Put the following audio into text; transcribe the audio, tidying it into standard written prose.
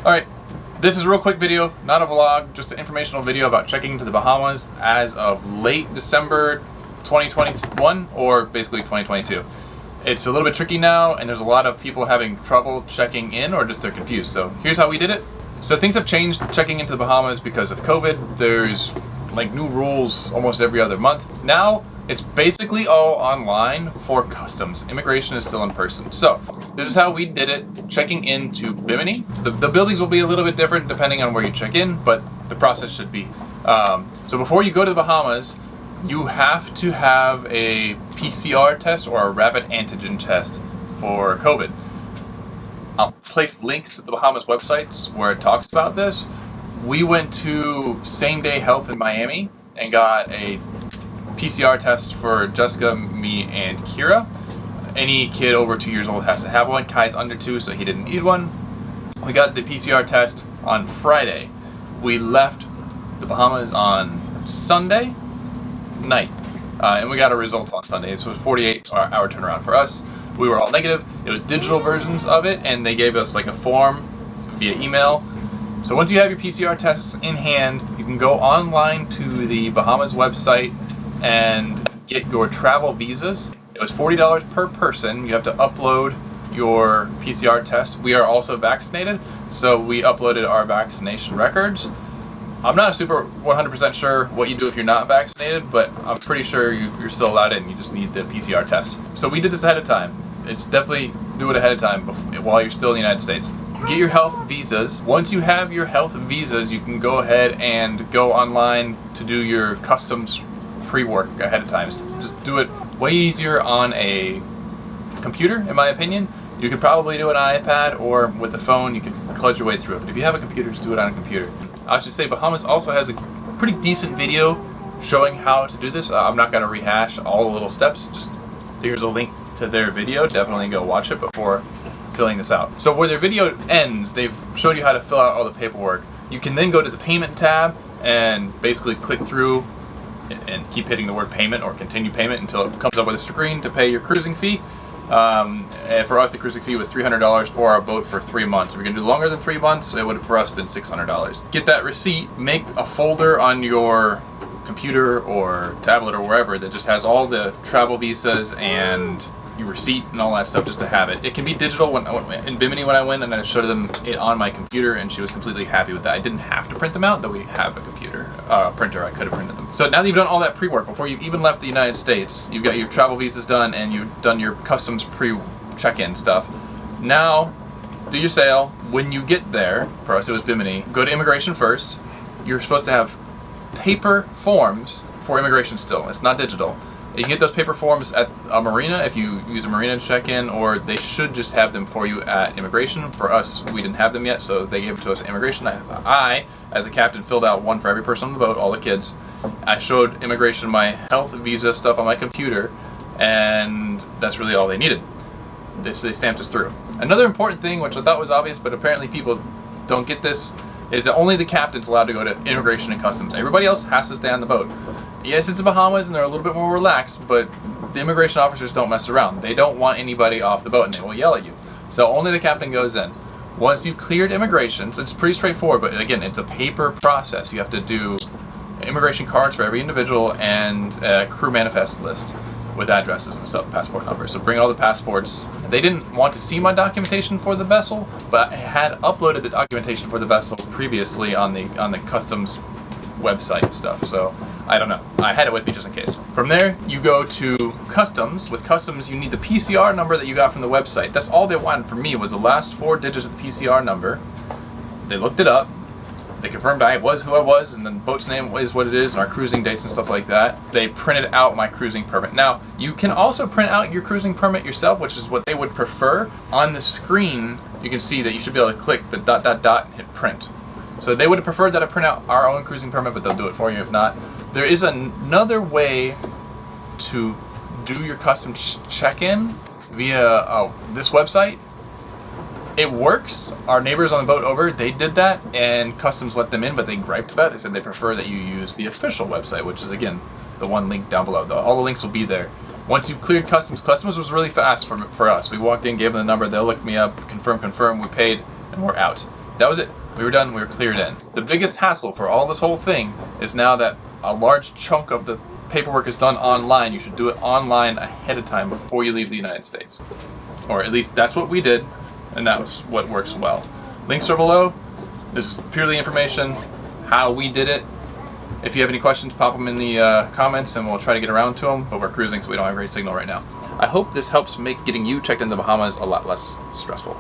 Alright, this is a real quick video, not a vlog, just an informational video about checking into the Bahamas as of late December 2021, or basically 2022. It's a little bit tricky now, and there's a lot of people having trouble checking in, or just they're confused. So here's how we did it. So things have changed checking into the Bahamas because of COVID. There's like new rules almost every other month. Now it's basically all online for customs. Immigration is still in person. So this is how we did it, checking into Bimini. The buildings will be a little bit different depending on where you check in, but the process should be. So before you go to the Bahamas, you have to have a PCR test or a rapid antigen test for COVID. I'll place links to the Bahamas websites where it talks about this. We went to Same Day Health in Miami and got a PCR test for Jessica, me, and Kira. Any kid over 2 years old has to have one. Kai's under 2, so he didn't need one. We got the PCR test on Friday. We left the Bahamas on Sunday night, and we got our results on Sunday. So it was a 48-hour turnaround for us. We were all negative. It was digital versions of it, and they gave us like a form via email. So once you have your PCR tests in hand, you can go online to the Bahamas website and get your travel visas. It was $40 per person. You have to upload your PCR test. We are also vaccinated, so we uploaded our vaccination records. I'm not super 100% sure what you do if you're not vaccinated, but I'm pretty sure you're still allowed in. You just need the PCR test. So we did this ahead of time. It's definitely do it ahead of time while you're still in the United States. Get your health visas. Once you have your health visas, you can go ahead and go online to do your customs pre-work ahead of time. Just do it way easier on a computer, in my opinion. You could probably do an iPad, or with the phone you can kludge your way through it. But if you have a computer, just do it on a computer. I should say Bahamas also has a pretty decent video showing how to do this. I'm not going to rehash all the little steps. Just here's a link to their video. Definitely go watch it before filling this out. So where their video ends, they've showed you how to fill out all the paperwork. You can then go to the payment tab and basically click through and keep hitting the word payment or continue payment until it comes up with a screen to pay your cruising fee. And for us, the cruising fee was $300 for our boat for 3 months. If we're gonna do longer than 3 months, it would have for us been $600. Get that receipt, make a folder on your computer or tablet or wherever that just has all the travel visas and your receipt and all that stuff, just to have it. It can be digital. In Bimini when I went and I showed them it on my computer, and she was completely happy with that. I didn't have to print them out, though we have a computer printer. I could have printed them. So now that you've done all that pre-work before you've even left the United States, you've got your travel visas done and you've done your customs pre-check-in stuff. Now do your sale. When you get there, for us it was Bimini, go to immigration first. You're supposed to have paper forms for immigration still. It's not digital. You can get those paper forms at a marina if you use a marina to check in, or they should just have them for you at immigration. For us, we didn't have them yet, so they gave it to us at immigration. I, as a captain, filled out one for every person on the boat, all the kids. I showed immigration my health visa stuff on my computer, and that's really all they needed. They stamped us through. Another important thing, which I thought was obvious, but apparently people don't get this, is that only the captain's allowed to go to immigration and customs. Everybody else has to stay on the boat. Yes, it's the Bahamas and they're a little bit more relaxed, but the immigration officers don't mess around. They don't want anybody off the boat, and they will yell at you. So only the captain goes in. Once you've cleared immigration, so it's pretty straightforward, but again, it's a paper process. You have to do immigration cards for every individual and a crew manifest list with addresses and stuff, passport numbers. So bring all the passports. They didn't want to see my documentation for the vessel, but I had uploaded the documentation for the vessel previously on the customs website and stuff. So I don't know. I had it with me just in case. From there, you go to customs. With customs, you need the PCR number that you got from the website. That's all they wanted from me, was the last 4 digits of the PCR number. They looked it up. They confirmed I was who I was, and the boat's name is what it is, and our cruising dates and stuff like that. They printed out my cruising permit. Now, you can also print out your cruising permit yourself, which is what they would prefer. On the screen, you can see that you should be able to click the ... and hit print. So they would have preferred that I print out our own cruising permit, but they'll do it for you if not. There is another way to do your customs check-in via this website. It works. Our neighbors on the boat over, they did that, and customs let them in, but they griped that. They said they prefer that you use the official website, which is, again, the one link down below. All the links will be there. Once you've cleared customs, customs was really fast for us. We walked in, gave them the number, they'll look me up, confirm, we paid, and we're out. that was it. We were done, we were cleared in. The biggest hassle for all this whole thing is now that a large chunk of the paperwork is done online, you should do it online ahead of time before you leave the United States. Or at least that's what we did, and that's what works well. Links are below. This is purely information, how we did it. If you have any questions, pop them in the comments and we'll try to get around to them, but we're cruising so we don't have great signal right now. I hope this helps make getting you checked in the Bahamas a lot less stressful.